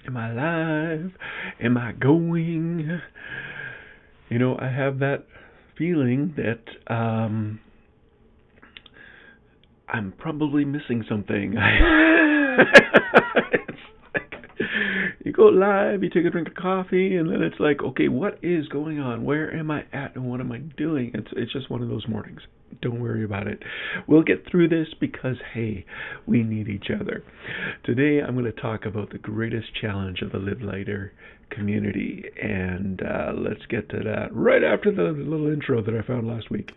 Am I alive? Am I going? I have that feeling that I'm probably missing something. It's like you go live, you take a drink of coffee, and then it's like, okay, what is going on? Where am I at, and what am I doing? It's just one of those mornings. Don't worry about it. We'll get through this because, hey, we need each other. Today, I'm going to talk about the greatest challenge of the Live Lighter community, and let's get to that right after the little intro that I found last week.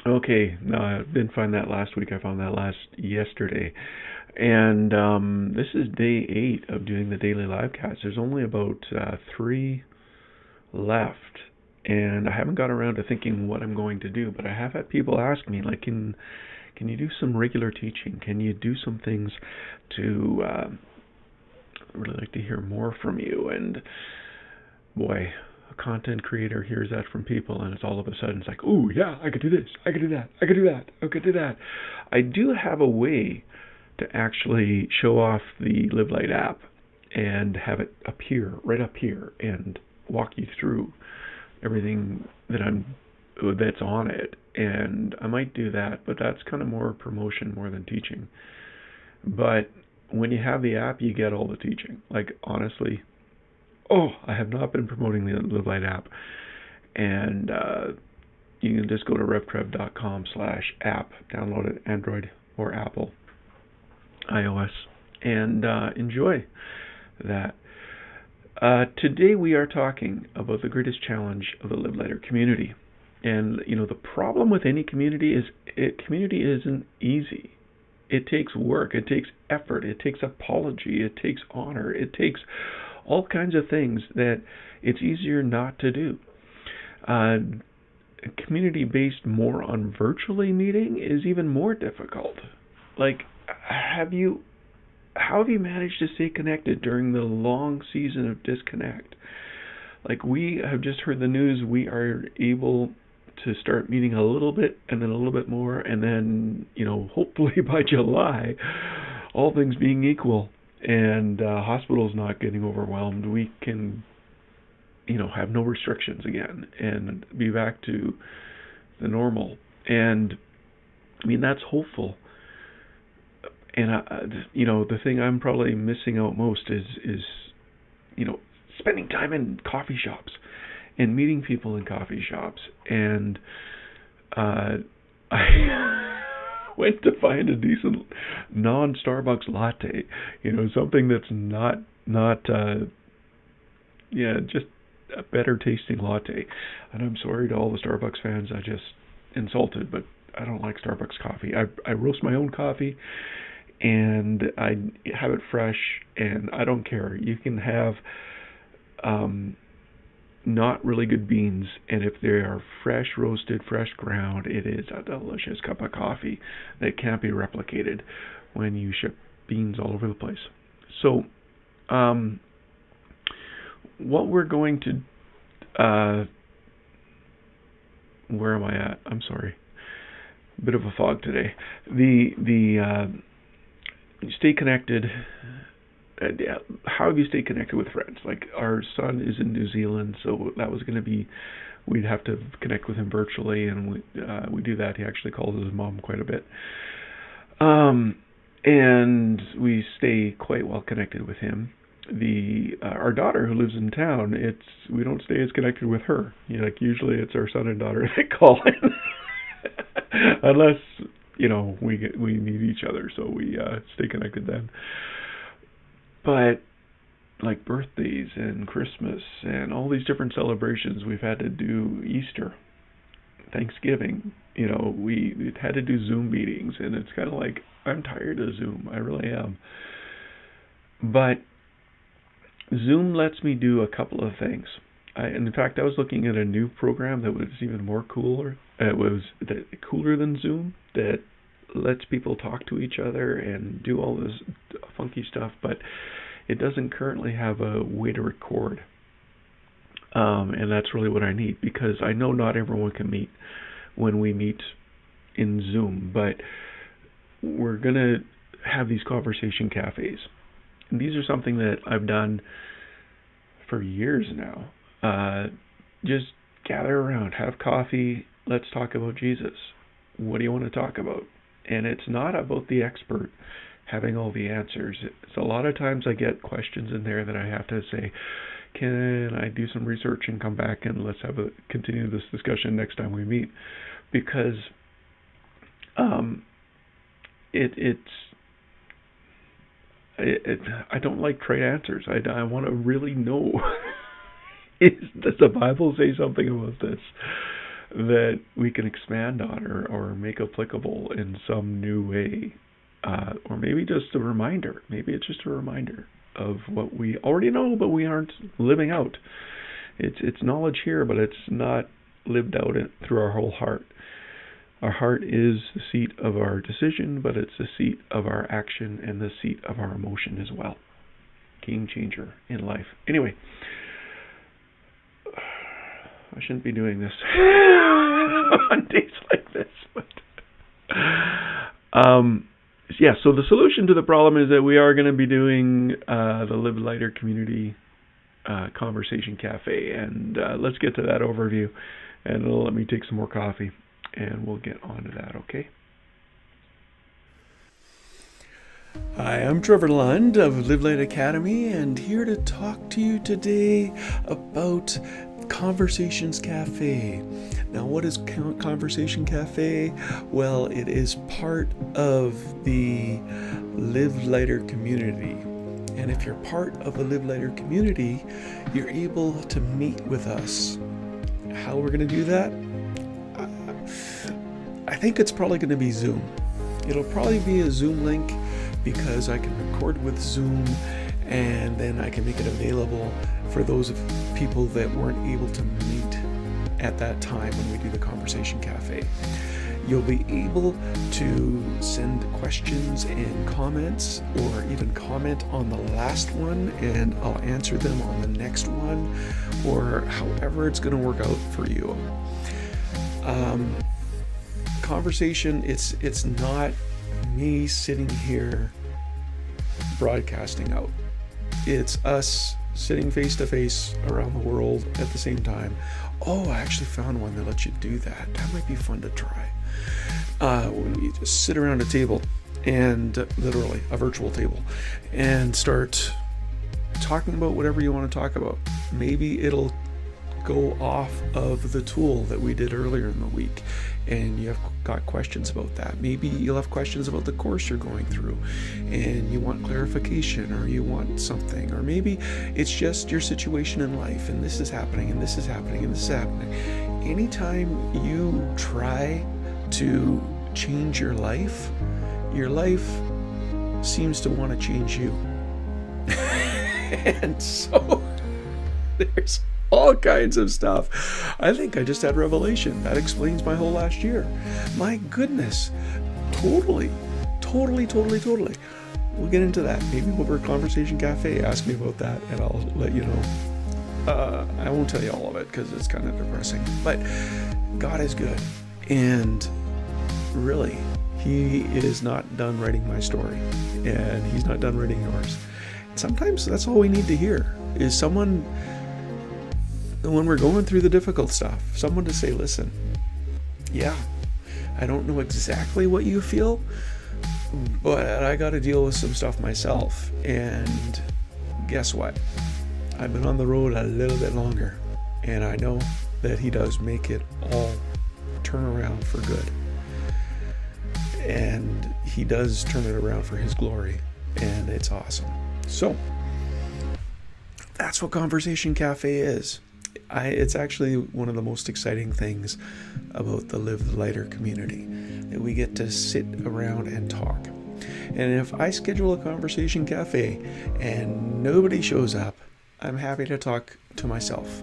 Okay, no, I didn't find that last week. I found that yesterday. And this is day 8 of doing the daily live cast. There's only about 3 left. And I haven't got around to thinking what I'm going to do. But I have had people ask me, like, can you do some regular teaching? Can you do some things to really like to hear more from you? And boy, a content creator hears that from people, and it's all of a sudden it's like, ooh, yeah, I could do this, I could do that, I could do that, I could do that. I do have a way to actually show off the Live Light app and have it appear right up here and walk you through everything that's on it. And I might do that, but that's kind of more promotion more than teaching. But when you have the app, you get all the teaching. Like, honestly, I have not been promoting the Live Light app. And you can just go to revcrev.com/app, download it, Android or Apple, iOS, and enjoy that. Today we are talking about the greatest challenge of the Live Lighter community. And, the problem with any community is community isn't easy. It takes work, it takes effort, it takes apology, it takes honor, it takes all kinds of things that it's easier not to do. Community-based more on virtually meeting is even more difficult. Like, how have you managed to stay connected during the long season of disconnect? Like, we have just heard the news, we are able to start meeting a little bit and then a little bit more, and then, hopefully by July, all things being equal, and hospitals not getting overwhelmed, we can, have no restrictions again and be back to the normal. And I mean, that's hopeful. And the thing I'm probably missing out most is spending time in coffee shops and meeting people in coffee shops. And I went to find a decent non-Starbucks latte, something that's not just a better tasting latte. And I'm sorry to all the Starbucks fans I just insulted, but I don't like Starbucks coffee. I roast my own coffee, and I have it fresh, and I don't care. You can have not really good beans, and if they are fresh roasted, fresh ground, it is a delicious cup of coffee that can't be replicated when you ship beans all over the place. So what we're going to where am I at? I'm sorry, a bit of a fog today. The stay connected. How have you stayed connected with friends? Like, our son is in New Zealand, so that was going to be, we'd have to connect with him virtually, and we do that. He actually calls his mom quite a bit. And we stay quite well connected with him. Our daughter, who lives in town, we don't stay as connected with her. Usually it's our son and daughter that call in, unless we meet each other, so we stay connected then. But like birthdays and Christmas and all these different celebrations, we've had to do Easter, Thanksgiving. We've had to do Zoom meetings, and it's kind of like, I'm tired of Zoom. I really am. But Zoom lets me do a couple of things. In fact, I was looking at a new program that was even more cooler. It was cooler than Zoom, that lets people talk to each other and do all this funky stuff, but it doesn't currently have a way to record. And that's really what I need, because I know not everyone can meet when we meet in Zoom, but we're going to have these conversation cafes. And these are something that I've done for years now. Just gather around, have coffee, let's talk about Jesus. What do you want to talk about? And it's not about the expert having all the answers. It's a lot of times I get questions in there that I have to say, can I do some research and come back and let's continue this discussion next time we meet? Because I don't like trade answers. I want to really know, does the Bible say something about this that we can expand on or make applicable in some new way? Or maybe just a reminder. Maybe it's just a reminder of what we already know, but we aren't living out. It's knowledge here, but it's not lived out through our whole heart. Our heart is the seat of our decision, but it's the seat of our action and the seat of our emotion as well. Game changer in life. Anyway, I shouldn't be doing this on days like this, but yeah, so the solution to the problem is that we are going to be doing the Live Lighter Community Conversation Cafe. And let's get to that overview. And it'll let me take some more coffee. And we'll get on to that, okay? Hi, I'm Trevor Lund of Live Light Academy, and here to talk to you today about Conversations Cafe. Now, what is Conversation Cafe? Well, it is part of the Live Lighter community. And if you're part of a Live Lighter community, you're able to meet with us. How we're going to do that? I think it's probably going to be Zoom. It'll probably be a Zoom link because I can record with Zoom and then I can make it available for those people that weren't able to meet at that time when we do the Conversation Cafe. You'll be able to send questions and comments, or even comment on the last one and I'll answer them on the next one, or however it's going to work out for you. Conversation, it's not me sitting here broadcasting out. It's us sitting face to face around the world at the same time. Oh, I actually found one that lets you do that. That might be fun to try. When you just sit around a table, and literally a virtual table, and start talking about whatever you want to talk about. Maybe it'll go off of the tool that we did earlier in the week and you have got questions about that. Maybe you'll have questions about the course you're going through and you want clarification, or you want something, or maybe it's just your situation in life and this is happening and this is happening and this is happening. Anytime you try to change your life seems to want to change you. And so there's all kinds of stuff. I think I just had revelation. That explains my whole last year. My goodness. Totally. We'll get into that. Maybe over a Conversation Cafe. Ask me about that and I'll let you know. I won't tell you all of it because it's kind of depressing. But God is good. And really, He is not done writing my story. And He's not done writing yours. Sometimes that's all we need to hear, is someone, when we're going through the difficult stuff, someone to say, listen, yeah, I don't know exactly what you feel, but I got to deal with some stuff myself. And guess what? I've been on the road a little bit longer, and I know that He does make it all turn around for good. And He does turn it around for His glory, and it's awesome. So that's what Conversation Cafe is. It's actually one of the most exciting things about the Live Lighter community, that we get to sit around and talk. And if I schedule a Conversation Cafe and nobody shows up, I'm happy to talk to myself.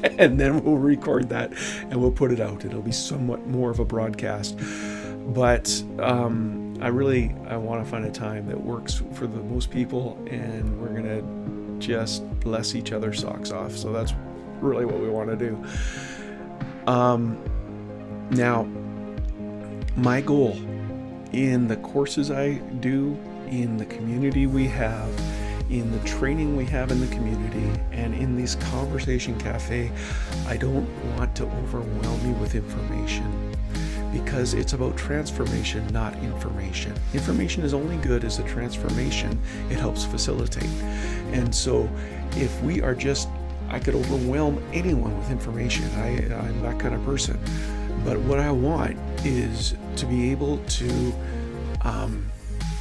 And then we'll record that and we'll put it out. It'll be somewhat more of a broadcast. But I want to find a time that works for the most people, and we're gonna just bless each other's socks off. So that's really what we want to do. Now, my goal in the courses I do, in the community we have, in the training we have in the community, and in this conversation cafe, I don't want to overwhelm you with information, because it's about transformation, not information. Information is only good as a transformation it helps facilitate. And so if we are just, I could overwhelm anyone with information. I'm that kind of person. But what I want is to be able to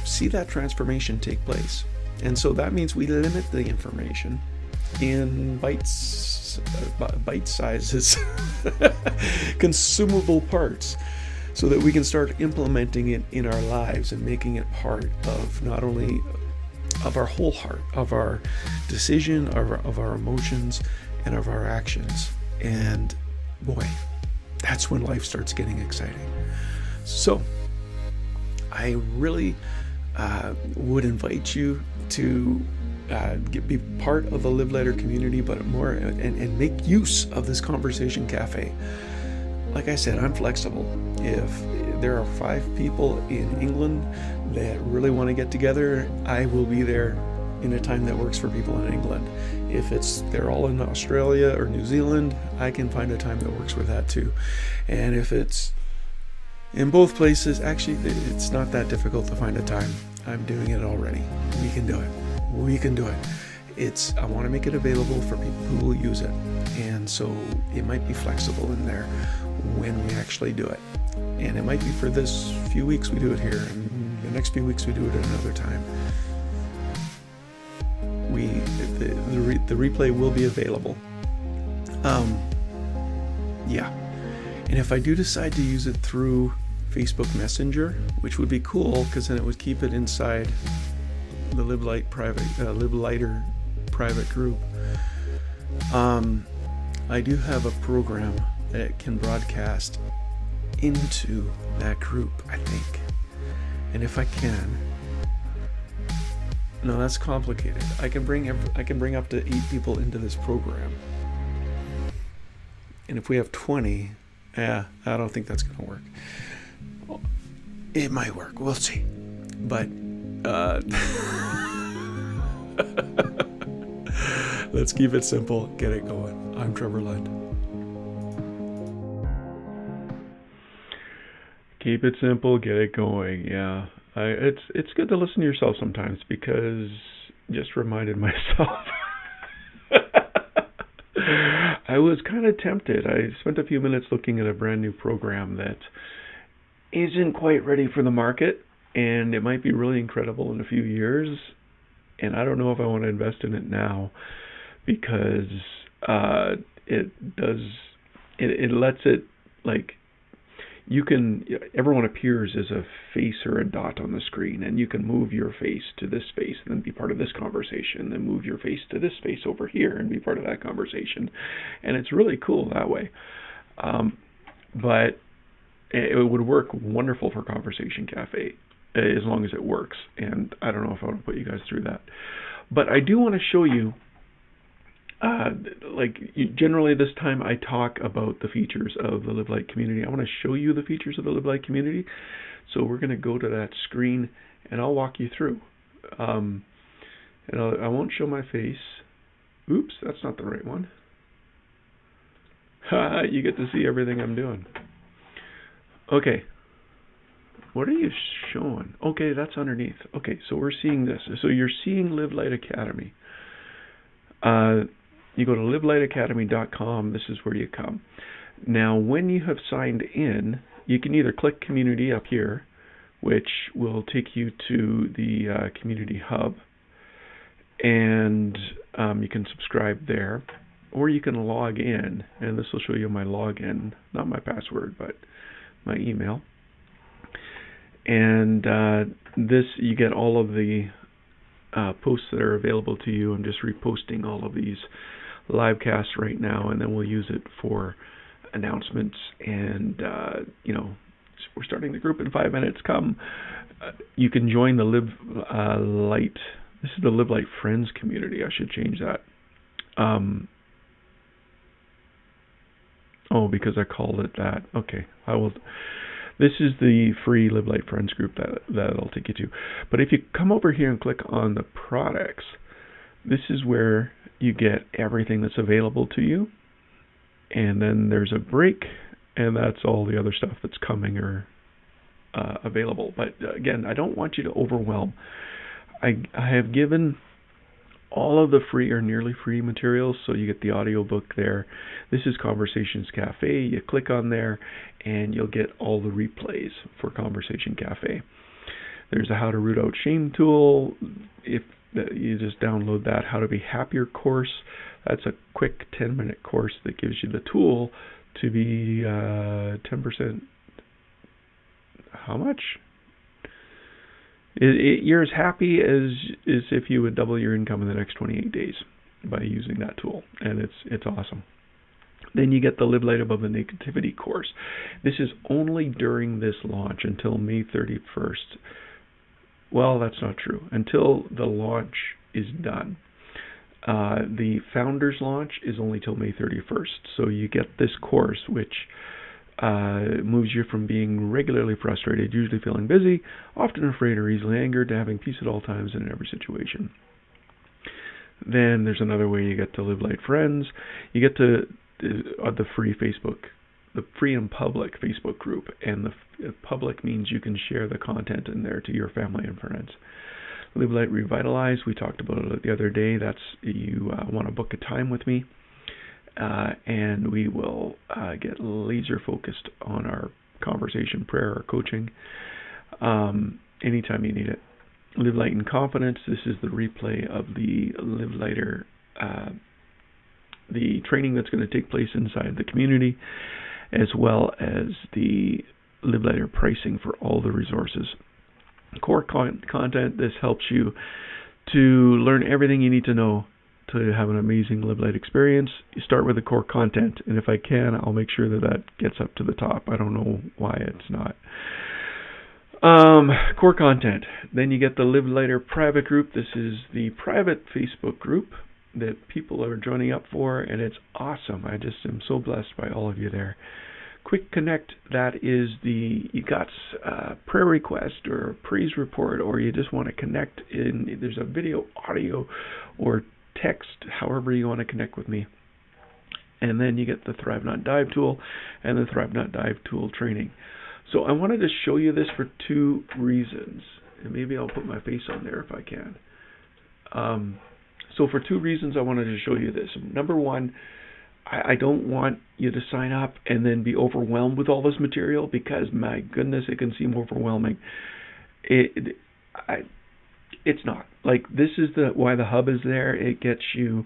see that transformation take place. And so that means we limit the information in bite sizes, consumable parts, so that we can start implementing it in our lives and making it part of not only of our whole heart, of our decision, of our emotions, and of our actions. And boy, that's when life starts getting exciting. So I really would invite you to be part of the Live Lighter community, but more and make use of this conversation cafe. Like I said, I'm flexible. If there are 5 people in England that really want to get together, I will be there in a time that works for people in England. If they're all in Australia or New Zealand, I can find a time that works with that too. And if it's in both places, actually, it's not that difficult to find a time. I'm doing it already. We can do it. I want to make it available for people who will use it. And so it might be flexible in there when we actually do it. And it might be for this few weeks we do it here, and the next few weeks we do it at another time. The replay will be available. Yeah. And if I do decide to use it through Facebook Messenger, which would be cool, because then it would keep it inside the Live Lighter private group. I do have a program that can broadcast into that group, I think. And if I can, no, that's complicated. I can bring up to 8 people into this program. And if we have 20, I don't think that's going to work. It might work. We'll see. But let's keep it simple. Get it going. I'm Trevor Lund. Keep it simple. Get it going. Yeah. It's good to listen to yourself sometimes, because just reminded myself. I was kind of tempted. I spent a few minutes looking at a brand new program that isn't quite ready for the market, and it might be really incredible in a few years. And I don't know if I want to invest in it now, because it lets it, like, everyone appears as a face or a dot on the screen, and you can move your face to this space and then be part of this conversation, then move your face to this space over here and be part of that conversation. And it's really cool that way. But it would work wonderful for Conversation Cafe, as long as it works. And I don't know if I want to put you guys through that. But I do want to show you, generally this time I talk about the features of the Live Light community. I want to show you the features of the Live Light community. So we're going to go to that screen, and I'll walk you through. And I won't show my face. Oops, that's not the right one. You get to see everything I'm doing. Okay. What are you showing? Okay, that's underneath. Okay, so we're seeing this. So you're seeing Live Light Academy. You go to livelightacademy.com. This is where you come. Now, when you have signed in, you can either click Community up here, which will take you to the Community Hub, and you can subscribe there, or you can log in, and this will show you my login, not my password, but my email. And this, you get all of the posts that are available to you. I'm just reposting all of these live casts right now, and then we'll use it for announcements. And we're starting the group in 5 minutes. Come. you can join the Light. This is the Live Light Friends community. I should change that. Because I called it that. Okay, I will. This is the free Live Light Friends group that'll take you to. But if you come over here and click on the products, this is where you get everything that's available to you. And then there's a break, and that's all the other stuff that's coming or available. But again, I don't want you to overwhelm. I have given all of the free or nearly free materials, so you get the audiobook there. This is Conversations Cafe. You click on there, and you'll get all the replays for Conversation Cafe. There's a How to Root Out Shame tool. If you just download that How to Be Happier course, that's a quick 10-minute course that gives you the tool to be 10%. How much? You're as happy as if you would double your income in the next 28 days by using that tool, and it's awesome. Then you get the Live Light Above the Negativity course. This is only during this launch until May 31st. Well, that's not true. Until the launch is done. The Founders launch is only till May 31st. So you get this course, which moves you from being regularly frustrated, usually feeling busy, often afraid or easily angered, to having peace at all times and in every situation. Then there's another way you get to Live Light Friends. You get to the free the free and public Facebook group, and the public means you can share the content in there to your family and friends. Live Light Revitalize, we talked about it the other day. That's you want to book a time with me. And we will get laser focused on our conversation, prayer, or coaching anytime you need it. Live Light in Confidence. This is the replay of the Live Lighter, the training that's going to take place inside the community, as well as the Live Lighter pricing for all the resources. Core content. This helps you to learn everything you need to know to have an amazing Live Light experience. You start with the core content, and if I can, I'll make sure that gets up to the top. I don't know why it's not. Core content. Then you get the Live Lighter private group. This is the private Facebook group that people are joining up for, and it's awesome. I just am so blessed by all of you there. Quick Connect, that is you got a prayer request or a praise report, or you just want to connect there's a video, audio, or text, however you want to connect with me. And then you get the Thrive Not Dive tool and the Thrive Not Dive tool training. So I wanted to show you this for two reasons, and maybe I'll put my face on there if I can. So for two reasons I wanted to show you this. Number one, I don't want you to sign up and then be overwhelmed with all this material, because my goodness, it can seem overwhelming. It's not. Like, this is why the hub is there. It gets you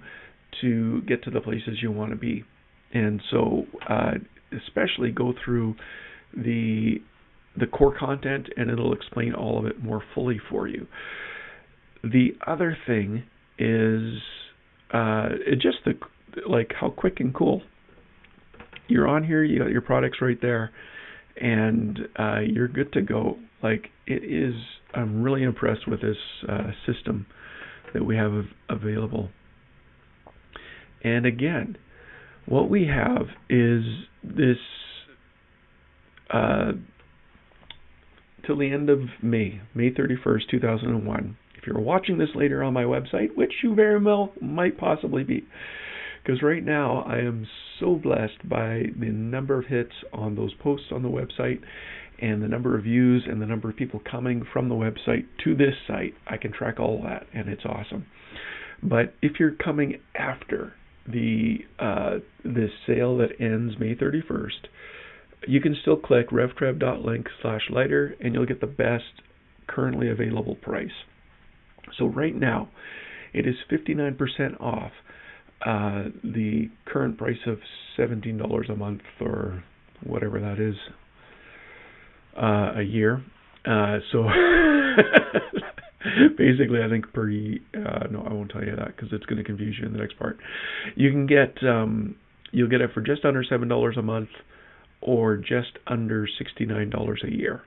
to get to the places you want to be. And so especially go through the core content, and it'll explain all of it more fully for you. The other thing is just how quick and cool. You're on here, you got your products right there, and you're good to go. Like, it is, I'm really impressed with this system that we have available. And again, what we have is this till the end of May 31st, 2001. If you're watching this later on my website, which you very well might possibly be, because right now I am so blessed by the number of hits on those posts on the website, and the number of views, and the number of people coming from the website to this site. I can track all that, and it's awesome. But if you're coming after this sale that ends May 31st, you can still click revtrev.link/lighter, and you'll get the best currently available price. So right now, it is 59% off the current price of $17 a month, or whatever that is, a year. So basically, I think no, I won't tell you that, because it's going to confuse you in the next part. You can get you'll get it for just under $7 a month, or just under $69 a year.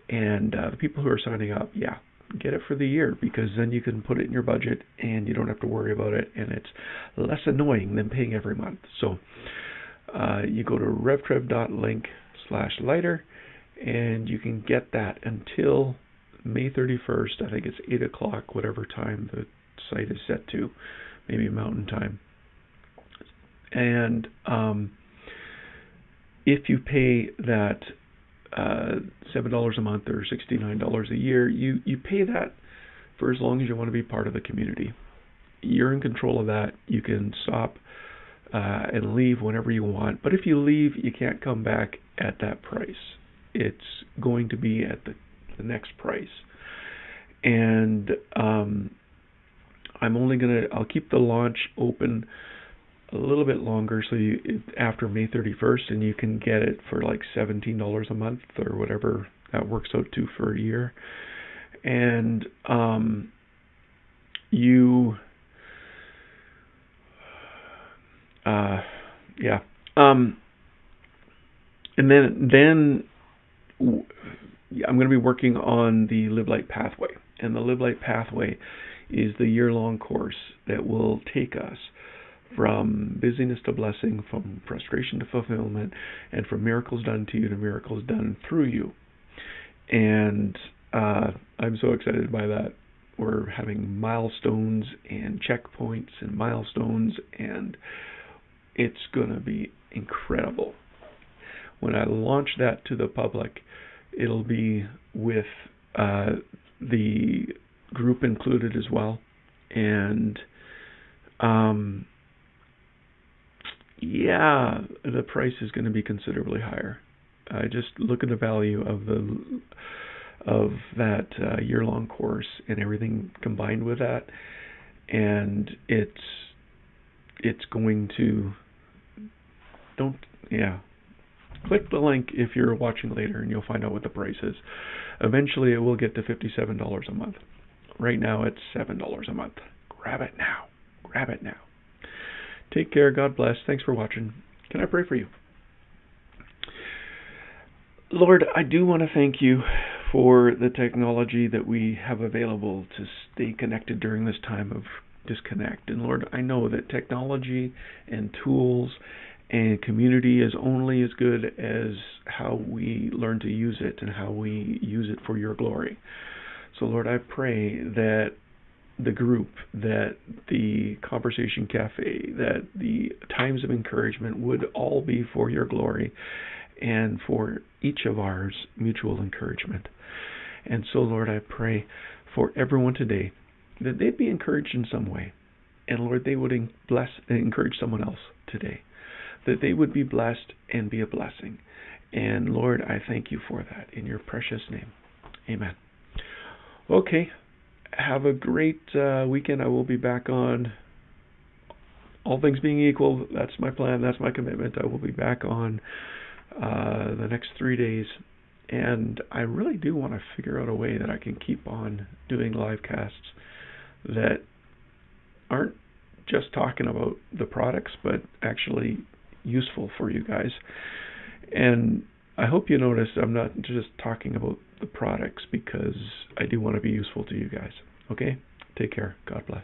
And the people who are signing up, yeah, get it for the year, because then you can put it in your budget and you don't have to worry about it, and it's less annoying than paying every month. So you go to revtrev.link/lighter, and you can get that until May 31st. I think it's 8 o'clock, whatever time the site is set to, maybe Mountain Time. And if you pay that $7 a month or $69 a year, you pay that for as long as you want to be part of the community. You're in control of that. You can stop and leave whenever you want. But if you leave, you can't come back at that price. It's going to be at the next price. And I'll keep the launch open a little bit longer, so after May 31st, and you can get it for like $17 a month or whatever that works out to for a year. And and then I'm going to be working on the Live Light Pathway. And the Live Light Pathway is the year-long course that will take us from busyness to blessing, from frustration to fulfillment, and from miracles done to you to miracles done through you. And I'm so excited by that. We're having milestones and checkpoints and milestones, and it's going to be incredible. When I launch that to the public, it'll be with the group included as well. And the price is going to be considerably higher. Just look at the value of that year-long course and everything combined with that, and it's going to click the link if you're watching later, and you'll find out what the price is. Eventually, it will get to $57 a month. Right now, it's $7 a month. Grab it now. Grab it now. Take care. God bless. Thanks for watching. Can I pray for you? Lord, I do want to thank you for the technology that we have available to stay connected during this time of disconnect. And Lord, I know that technology and tools and community is only as good as how we learn to use it and how we use it for your glory. So Lord, I pray that the group, that the Conversation Cafe, that the times of encouragement would all be for your glory and for each of ours mutual encouragement. And so Lord, I pray for everyone today that they'd be encouraged in some way. And Lord, they would encourage someone else today, that they would be blessed and be a blessing. And Lord, I thank you for that in your precious name. Amen. Okay, have a great weekend. I will be back on, all things being equal, that's my plan, that's my commitment. I will be back on the next 3 days. And I really do want to figure out a way that I can keep on doing live casts that aren't just talking about the products, but actually useful for you guys. And I hope you notice I'm not just talking about the products, because I do want to be useful to you guys. Okay? Take care. God bless.